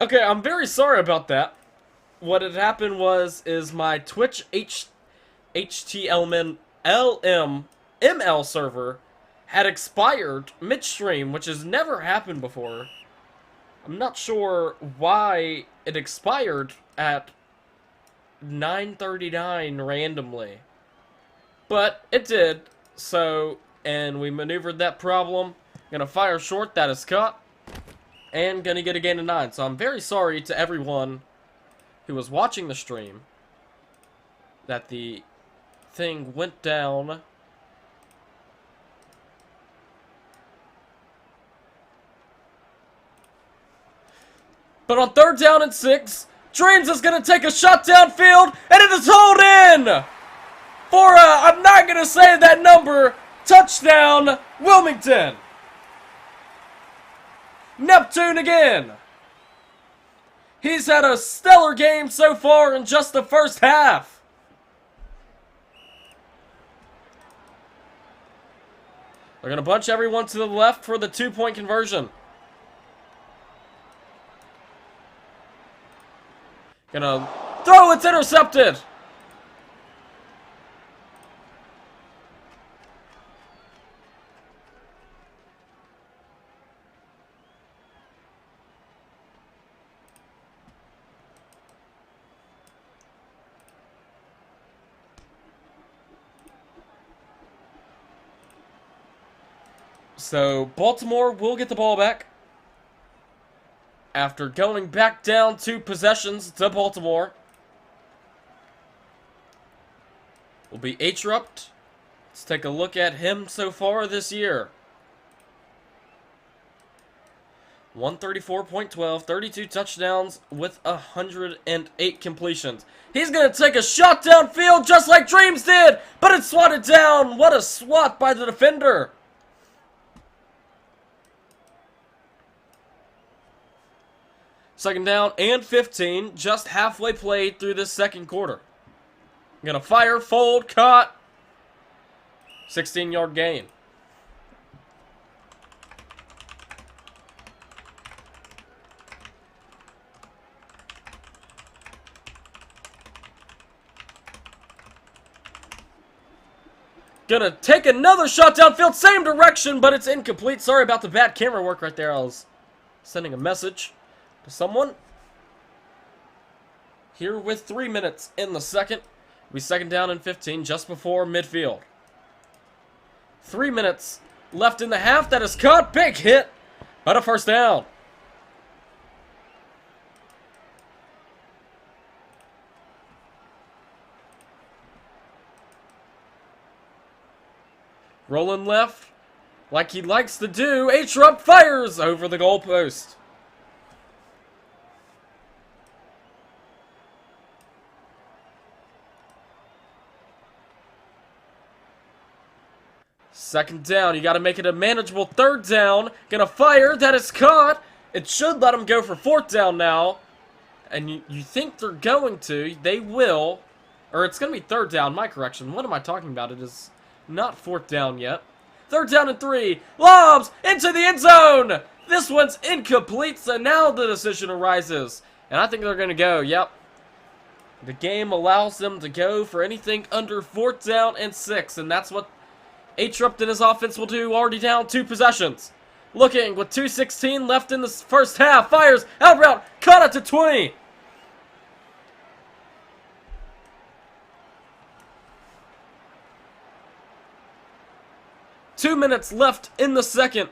Okay, I'm very sorry about that. What had happened is my Twitch HTML ML server had expired midstream, which has never happened before. I'm not sure why it expired at 9:39 randomly, but it did. So, and we maneuvered that problem. Gonna fire short, that is caught, and gonna get a gain of 9. So I'm very sorry to everyone who was watching the stream that the thing went down. But on 3rd down and 6, Dreams is going to take a shot downfield, and it is hauled in for I'm not going to say that number, touchdown, Wilmington. Neptune again. He's had a stellar game so far in just the first half. They're going to bunch everyone to the left for the 2-point conversion. Gonna throw, it's intercepted. So Baltimore will get the ball back after going back down 2 possessions to Baltimore. Will be H-Rupt. Let's take a look at him so far this year. 134.12, 32 touchdowns with 108 completions. He's going to take a shot downfield just like Dreams did, but it's swatted down. What a swat by the defender. Second down and 15, just halfway played through this second quarter. Gonna fire, fold, caught. 16-yard gain. Gonna take another shot downfield, same direction, but it's incomplete. Sorry about the bad camera work right there. I was sending a message to someone. Here with 3 minutes in the second. We second down and 15 just before midfield. 3 minutes left in the half. That is caught. Big hit, but a first down. Rolling left like he likes to do. H-Rupt fires over the goalpost. Second down, you got to make it a manageable 3rd down. Gonna fire, that is caught. It should let him go for 4th down now. And you think they're going to, they will. Or it's going to be 3rd down, my correction. What am I talking about? It is not 4th down yet. 3rd down and 3, lobs into the end zone. This one's incomplete, so now the decision arises. And I think they're going to go, yep. The game allows them to go for anything under 4th down and 6, and that's what H-Rupt and his offense will do, already down 2 possessions. Looking with 2:16 left in the first half. Fires, out route, caught it to 20. Two minutes left in the second.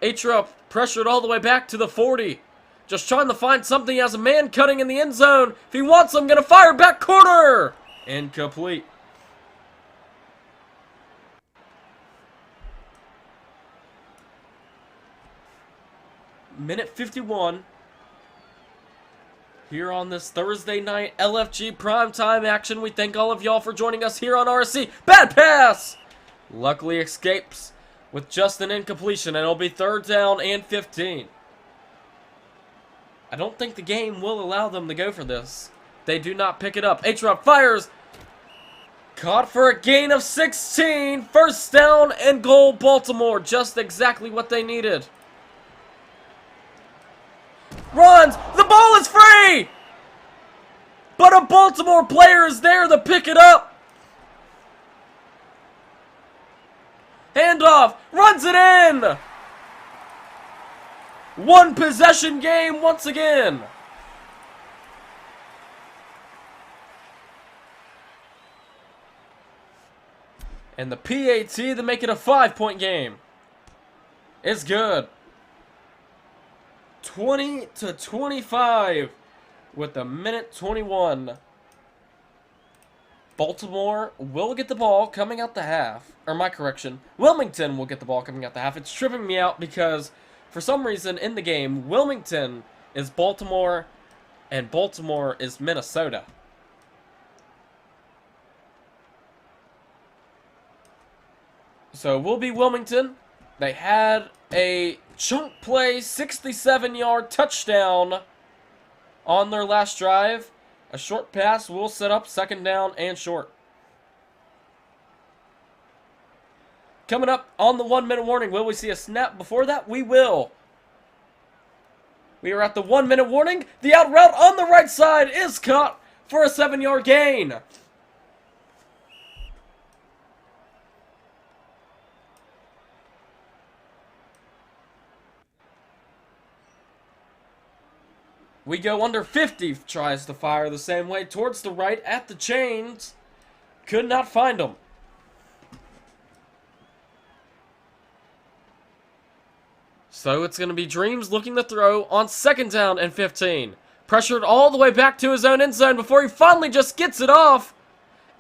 H-Rupt pressured all the way back to the 40. Just trying to find something. He has a man cutting in the end zone. If he wants him, gonna fire back corner. Incomplete. Minute 51 here on this Thursday night LFG primetime action. We thank all of y'all for joining us here on RSC. Bad pass! Luckily escapes with just an incompletion, and it'll be 3rd down and 15. I don't think the game will allow them to go for this. They do not pick it up. H-Rupt fires. Caught for a gain of 16. 1st down and goal, Baltimore. Just exactly what they needed. runs. The ball is free! But a Baltimore player is there to pick it up. Handoff, runs it in. One possession game once again. And the PAT to make it a 5-point game. It's good. 20-25 with a minute 21. Baltimore will get the ball coming out the half. Or my correction, Wilmington will get the ball coming out the half. It's tripping me out because for some reason in the game, Wilmington is Baltimore and Baltimore is Minnesota. So we'll be Wilmington. They had a chunk play, 67-yard touchdown on their last drive. A short pass will set up second down and short. Coming up on the 1-minute warning, will we see a snap before that? We will. We are at the 1-minute warning. The out route on the right side is caught for a 7-yard gain. We go under 50, tries to fire the same way towards the right at the chains. Could not find him. So it's going to be Dreams looking to throw on second down and 15. Pressured all the way back to his own end zone before he finally just gets it off.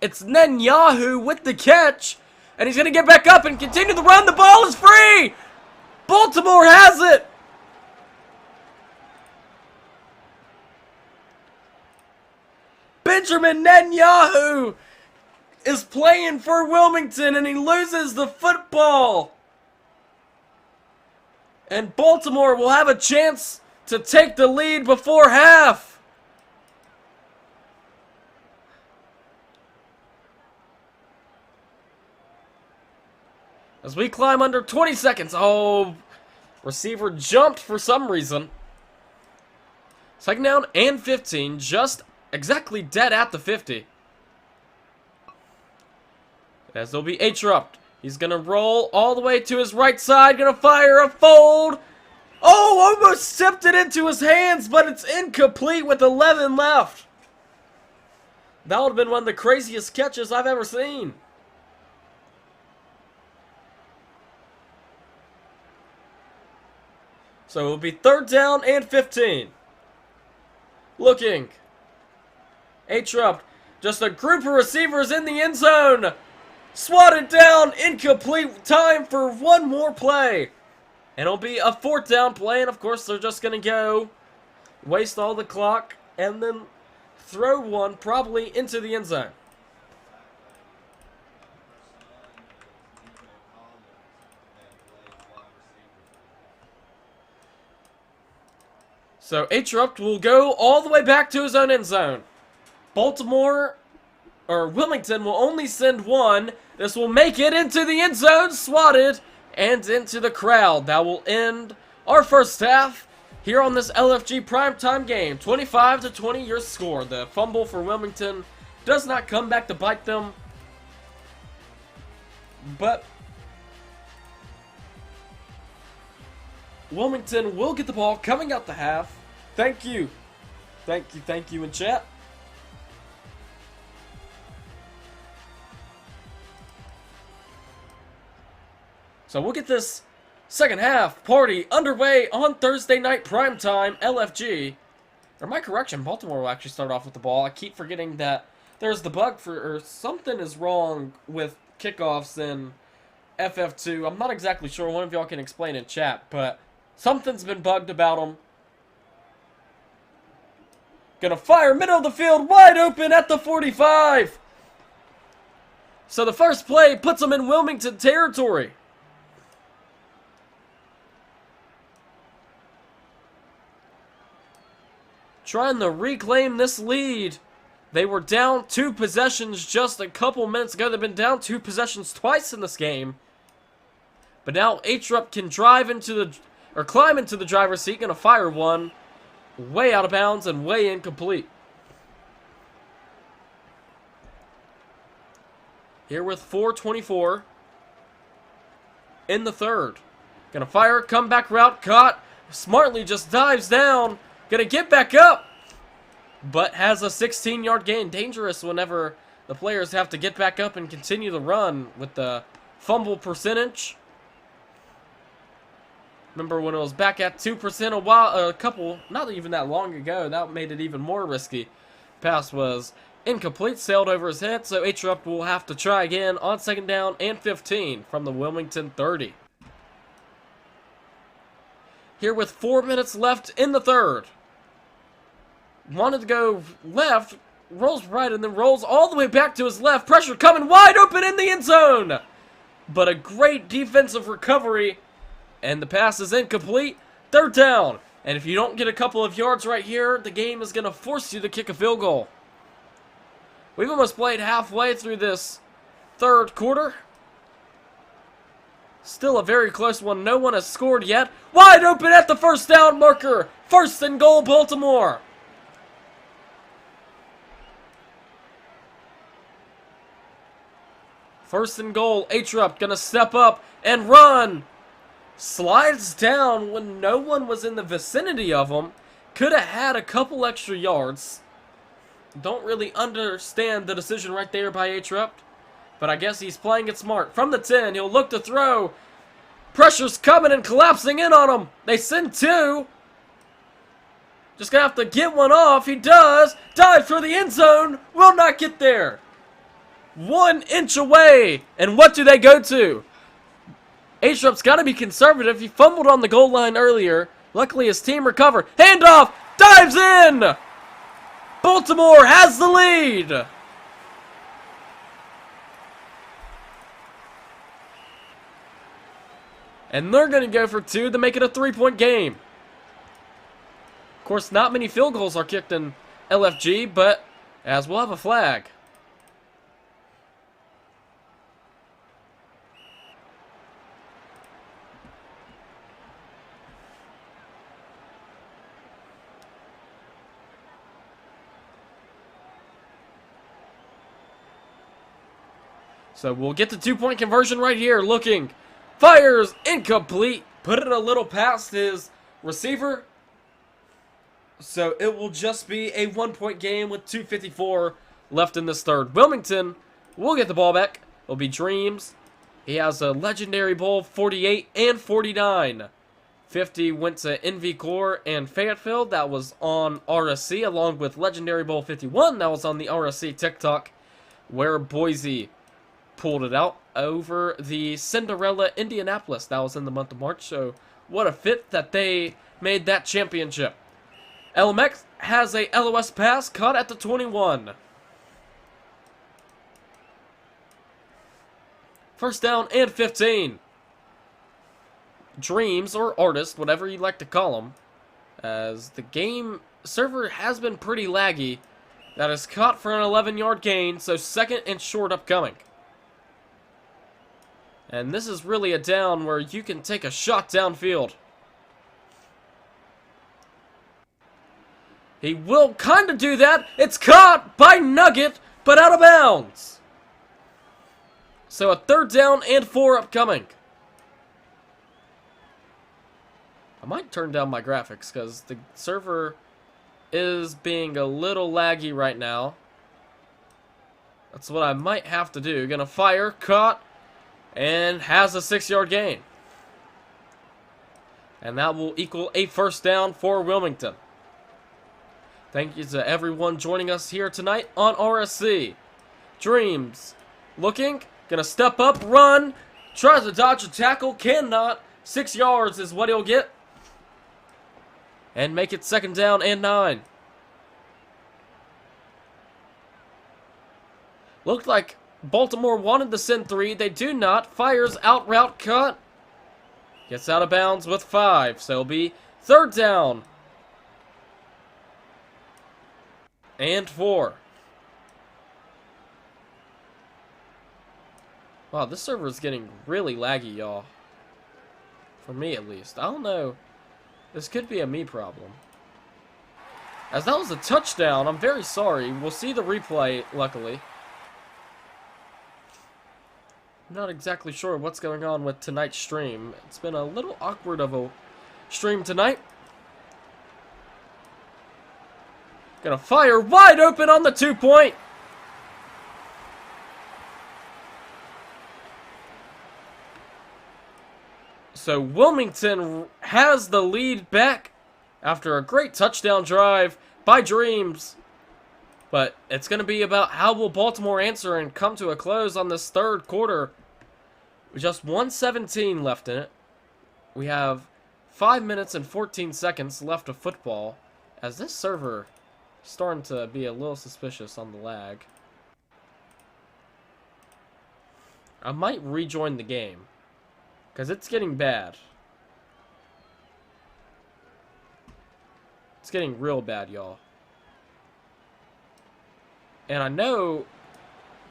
It's Netanyahu with the catch. And he's going to get back up and continue to run. The ball is free. Baltimore has it. Benjamin Netanyahu is playing for Wilmington and he loses the football. And Baltimore will have a chance to take the lead before half. As we climb under 20 seconds. Oh, receiver jumped for some reason. Second down and 15, just exactly dead at the 50. As there'll be H-Rupt. He's going to roll all the way to his right side. Going to fire a fold. Oh, almost tipped it into his hands, but it's incomplete with 11 left. That would have been one of the craziest catches I've ever seen. So it'll be third down and 15. Looking. H-Rupt. Just a group of receivers in the end zone. Swatted down. Incomplete. Time for one more play. And it'll be a fourth down play. And of course they're just going to go waste all the clock. And then throw one probably into the end zone. So H-Rupt will go all the way back to his own end zone. Wilmington will only send one. This will make it into the end zone, swatted, and into the crowd. That will end our first half here on this LFG primetime game. 25-20 your score. The fumble for Wilmington does not come back to bite them. But Wilmington will get the ball coming out the half. Thank you. Thank you in chat. So we'll get this second half party underway on Thursday night primetime LFG. Or my correction, Baltimore will actually start off with the ball. I keep forgetting that there's the bug or something is wrong with kickoffs in FF2. I'm not exactly sure. One of y'all can explain in chat, but something's been bugged about them. Gonna fire middle of the field, wide open at the 45. So the first play puts them in Wilmington territory. Trying to reclaim this lead. They were down 2 possessions just a couple minutes ago. They've been down 2 possessions twice in this game. But now H-Rupt can climb into the driver's seat. Gonna fire one. way out of bounds and way incomplete. Here with 4:24 in the third. Gonna fire, comeback route, caught. Smartly just dives down. Gonna get back up. But has a 16-yard gain. Dangerous whenever the players have to get back up and continue the run with the fumble percentage. Remember when it was back at 2% not even that long ago. That made it even more risky. Pass was incomplete, sailed over his head, so H-Rup will have to try again on 2nd down and 15 from the Wilmington 30. Here with 4 minutes left in the third. Wanted to go left, rolls right, and then rolls all the way back to his left. Pressure coming wide open in the end zone. But a great defensive recovery, and the pass is incomplete. 3rd down. And if you don't get a couple of yards right here, the game is going to force you to kick a field goal. We've almost played halfway through this third quarter. Still a very close one. No one has scored yet. Wide open at the 1st down marker. 1st and goal, Baltimore. First and goal, H-Rup gonna step up and run. Slides down when no one was in the vicinity of him. Could have had a couple extra yards. Don't really understand the decision right there by H-Rup. But I guess he's playing it smart. From the 10, he'll look to throw. Pressure's coming and collapsing in on him. They send 2. Just gonna have to get one off. He does. Dive for the end zone. Will not get there. 1 inch away. And what do they go to? H-Rup's got to be conservative. He fumbled on the goal line earlier. Luckily, his team recovered. Handoff. Dives in. Baltimore has the lead. And they're going to go for 2 to make it a 3-point game. Of course, not many field goals are kicked in LFG, but as we'll have a flag. So we'll get the 2-point conversion right here. Looking. Fires. Incomplete. Put it a little past his receiver. So it will just be a 1-point game with 2:54 left in this third. Wilmington will get the ball back. It'll be Dreams. He has a legendary bowl, 48 and 49. 50 went to NV Core and Fayetteville. That was on RSC, along with legendary bowl 51. That was on the RSC TikTok, where Boise pulled it out over the Cinderella Indianapolis. That was in the month of March, so what a fit that they made that championship. LMX has a LOS pass caught at the 21. 1st down and 15. Dreams, or Artist, whatever you like to call them, as the game server has been pretty laggy. That is caught for an 11-yard gain, so 2nd and short upcoming. And this is really a down where you can take a shot downfield. He will kind of do that. It's caught by Nugget, but out of bounds. So a 3rd down and 4 upcoming. I might turn down my graphics because the server is being a little laggy right now. That's what I might have to do. Gonna fire, caught, and has a 6-yard gain. And that will equal a 1st down for Wilmington. Thank you to everyone joining us here tonight on RSC. Dreams. Looking. Gonna step up, run. Tries to dodge a tackle. Cannot. 6 yards is what he'll get. And make it 2nd down and 9. Looked like Baltimore wanted to send 3. They do not. Fires out route cut. Gets out of bounds with 5. So it'll be 3rd down. And 4. Wow, this server is getting really laggy, y'all. For me, at least. I don't know. This could be a me problem. As that was a touchdown. I'm very sorry. We'll see the replay, luckily. I'm not exactly sure what's going on with tonight's stream. It's been a little awkward of a stream tonight. Gonna fire wide open on the 2-point. So Wilmington has the lead back after a great touchdown drive by Dreams. But it's going to be about how will Baltimore answer and come to a close on this third quarter. With just 1:17 left in it. We have 5 minutes and 14 seconds left of football. As this server is starting to be a little suspicious on the lag. I might rejoin the game. Because it's getting bad. It's getting real bad, y'all. And I know it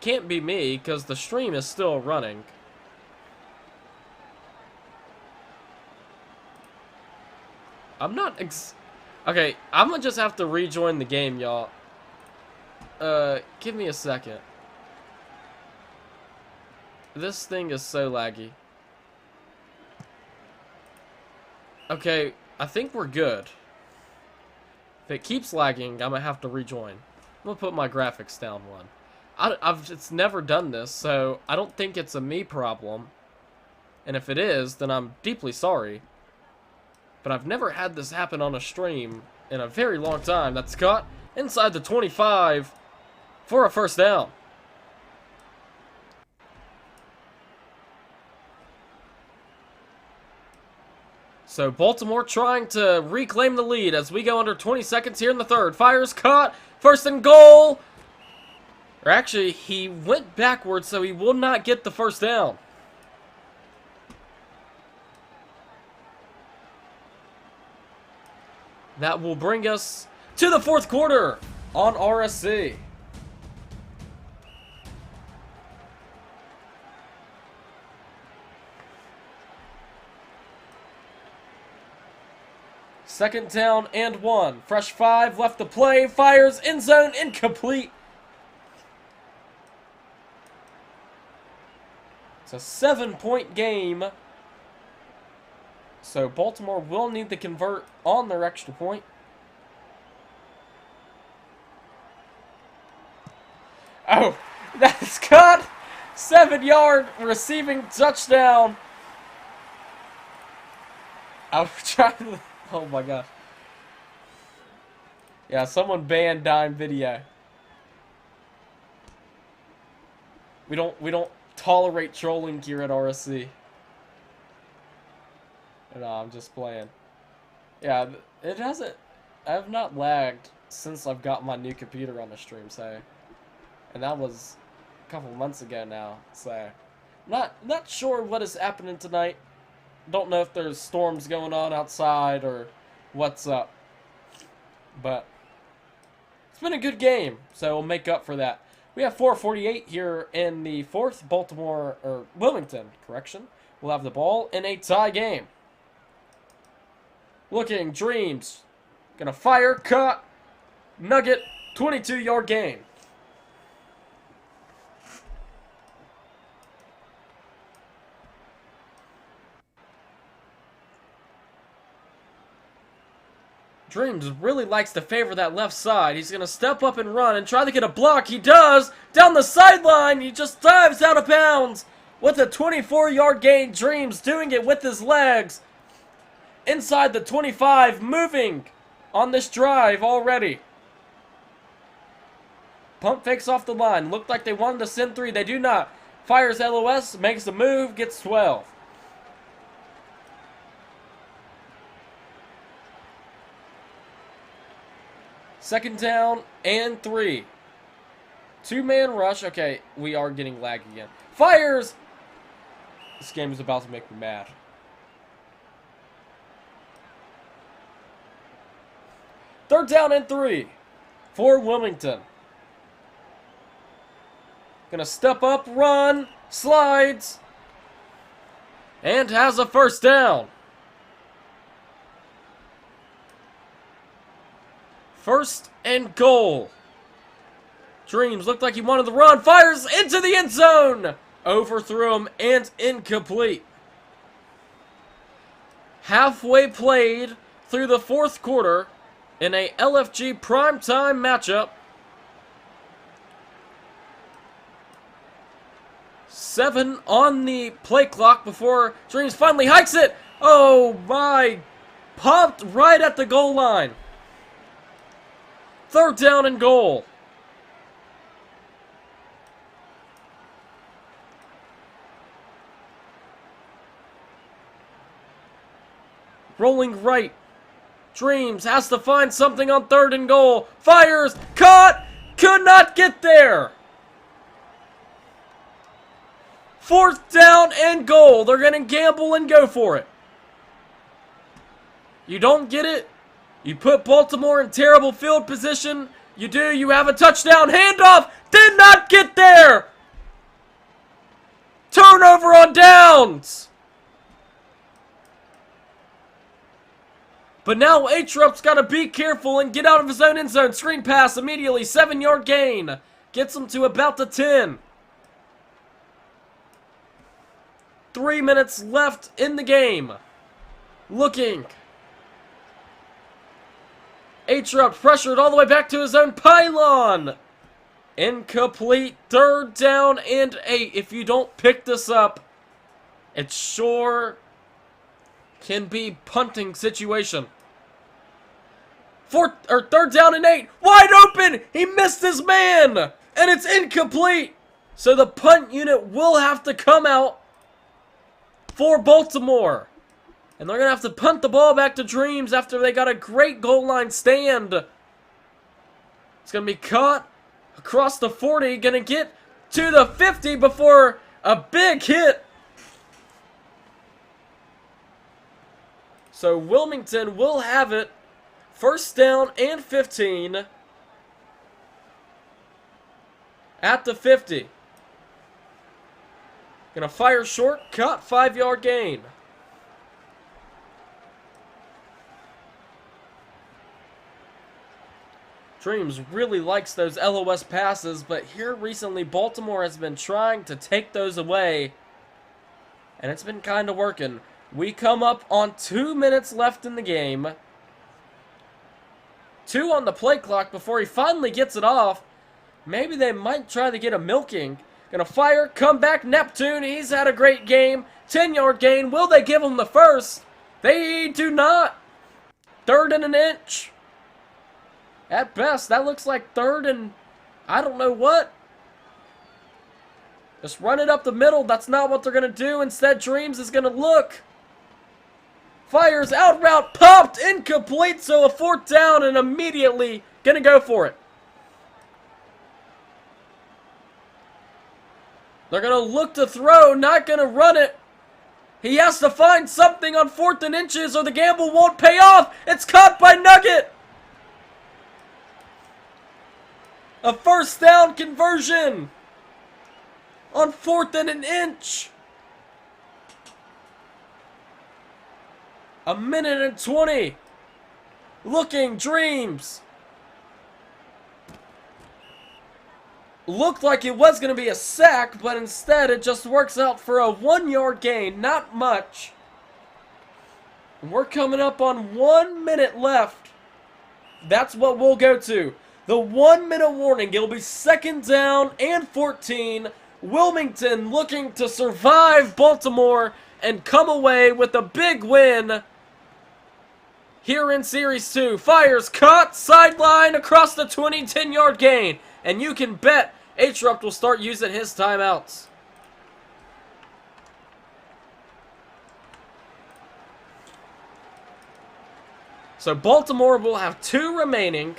can't be me because the stream is still running. I'm not okay, I'm gonna just have to rejoin the game, y'all. Give me a second. This thing is so laggy. Okay, I think we're good. If it keeps lagging, I'm gonna have to rejoin. I'm gonna put my graphics down one. I've just never done this, so I don't think it's a me problem. And if it is, then I'm deeply sorry. But I've never had this happen on a stream in a very long time. That's caught inside the 25 for a first down. So Baltimore trying to reclaim the lead as we go under 20 seconds here in the third. Fires caught. First and goal. Or actually, he went backwards, so he will not get the first down. That will bring us to the fourth quarter on RSC. Second down and 1. Fresh 5 left to play. Fires end zone incomplete. It's a 7-point game. So Baltimore will need to convert on their extra point. Oh, that's caught. 7-yard receiving touchdown. I was trying to... Oh my gosh. Yeah, someone banned Dime Video. We don't tolerate trolling here at RSC. No, I'm just playing. Yeah, it hasn't... I have not lagged since I've got my new computer on the stream, so... And that was a couple months ago now, so... Not sure what is happening tonight. Don't know if there's storms going on outside or what's up. But it's been a good game, so we'll make up for that. We have 4:48 here in the fourth. Wilmington, correction. We'll have the ball in a tie game. Looking, Dreams. Gonna fire, cut, nugget, 22-yard gain. Dreams really likes to favor that left side. He's going to step up and run and try to get a block. He does. Down the sideline. He just dives out of bounds with a 24-yard gain. Dreams doing it with his legs. Inside the 25. Moving on this drive already. Pump fakes off the line. Looked like they wanted to send 3. They do not. Fires LOS. Makes a move. Gets 12. Second down and 3. 2-man rush. Okay, we are getting lag again. Fires! This game is about to make me mad. Third down and 3 for Wilmington. Gonna step up, run, slides, and has a first down. First and goal. Dreams looked like he wanted to run. Fires into the end zone. Overthrew him and incomplete. Halfway played through the fourth quarter in a LFG primetime matchup. 7 on the play clock before Dreams finally hikes it. Oh my. Popped right at the goal line. Third down and goal. Rolling right. Dreams has to find something on third and goal. Fires. Caught. Could not get there. Fourth down and goal. They're going to gamble and go for it. You don't get it. You put Baltimore in terrible field position. You do. You have a touchdown. Handoff. Did not get there. Turnover on downs. But now H-Rup's got to be careful and get out of his own end zone. Screen pass immediately. 7-yard gain. Gets him to about the 10. 3 minutes left in the game. Looking. H-Rup pressured all the way back to his own pylon. Incomplete. Third down and 8. If you don't pick this up, it sure can be punting situation. Third down and 8. Wide open. He missed his man. And it's incomplete. So the punt unit will have to come out for Baltimore. And they're going to have to punt the ball back to Dreams after they got a great goal line stand. It's going to be caught across the 40. Going to get to the 50 before a big hit. So Wilmington will have it. First down and 15 at the 50. Gonna fire short, cut, 5-yard gain. Dreams really likes those LOS passes, but here recently Baltimore has been trying to take those away, and it's been kind of working. We come up on 2 minutes left in the game. 2 on the play clock before he finally gets it off. Maybe they might try to get a milking. Gonna fire, come back, Neptune. He's had a great game. 10-yard gain. Will they give him the first? They do not. 3rd and an inch. At best, that looks like 3rd and I don't know what. Just run it up the middle. That's not what they're gonna do. Instead, Dreams is gonna look. Fires out route, popped, incomplete, so a 4th down and immediately gonna go for it. They're gonna look to throw, not gonna run it. He has to find something on 4th and inches or the gamble won't pay off. It's caught by Nugget. A first down conversion on 4th and an inch. 1 minute and 20. Looking, Dreams. Looked like it was going to be a sack, but instead it just works out for a 1-yard gain. Not much. We're coming up on 1 minute left. That's what we'll go to. The 1 minute warning. It'll be 2nd down and 14. Wilmington looking to survive Baltimore and come away with a big win here in Series 2. Fires, cut, sideline, across the 20, 10-yard gain. And you can bet H-Rupt will start using his timeouts. So Baltimore will have 2 remaining.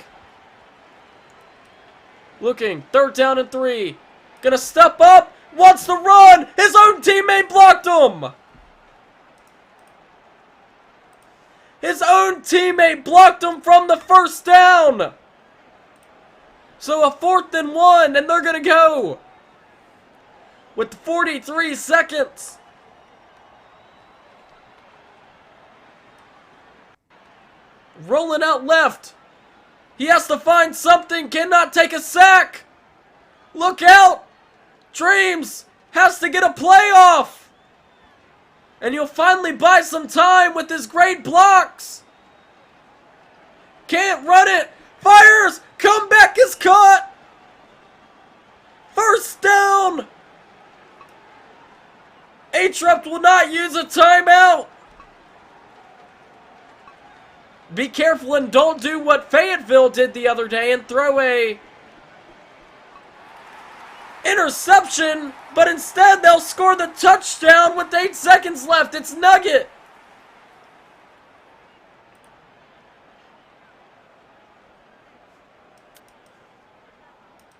Looking, 3rd down and 3. Gonna step up, wants to run. His own teammate blocked him. His own teammate blocked him from the first down. So a 4th and 1, and they're going to go with 43 seconds. Rolling out left. He has to find something. Cannot take a sack. Look out. Dreams has to get a playoff. And he'll finally buy some time with his great blocks. Can't run it. Fires. Comeback is caught. First down. H-Rep will not use a timeout. Be careful and don't do what Fayetteville did the other day and throw a interception, but instead they'll score the touchdown with 8 seconds left. It's Nugget.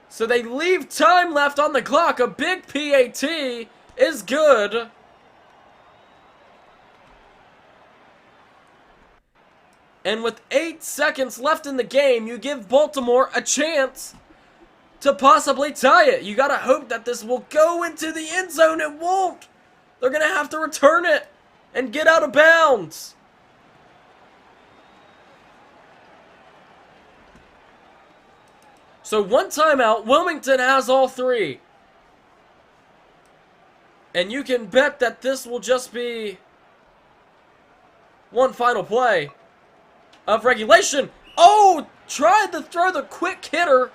So they leave time left on the clock. A big PAT is good. And with 8 seconds left in the game, you give Baltimore a chance to possibly tie it. You gotta hope that this will go into the end zone. It won't. They're gonna have to return it and get out of bounds. So 1 timeout. Wilmington has all 3. And you can bet that this will just be 1 final play of regulation. Oh, tried to throw the quick hitter.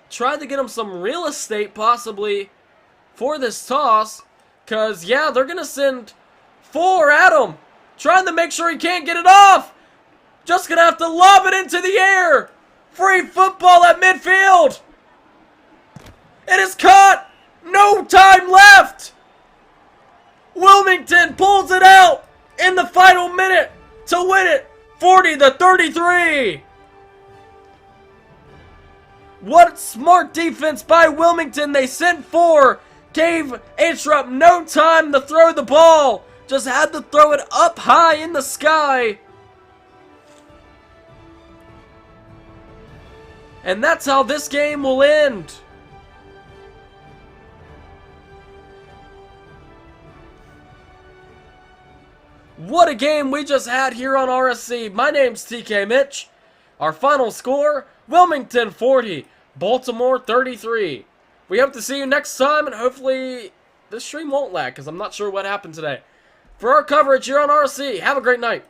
Tried to get him some real estate possibly for this toss. Because, yeah, they're going to send 4 at him. Trying to make sure he can't get it off. Just going to have to lob it into the air. Free football at midfield. It is caught. No time left. Wilmington pulls it out in the final minute to win it 40-33. What smart defense by Wilmington. They sent 4. Gave H-Rep no time to throw the ball. Just had to throw it up high in the sky. And that's how this game will end. What a game we just had here on RSC. My name's TK Mitch. Our final score, Wilmington 40, Baltimore 33. We hope to see you next time, and hopefully this stream won't lag, because I'm not sure what happened today. For our coverage here on RSC, have a great night.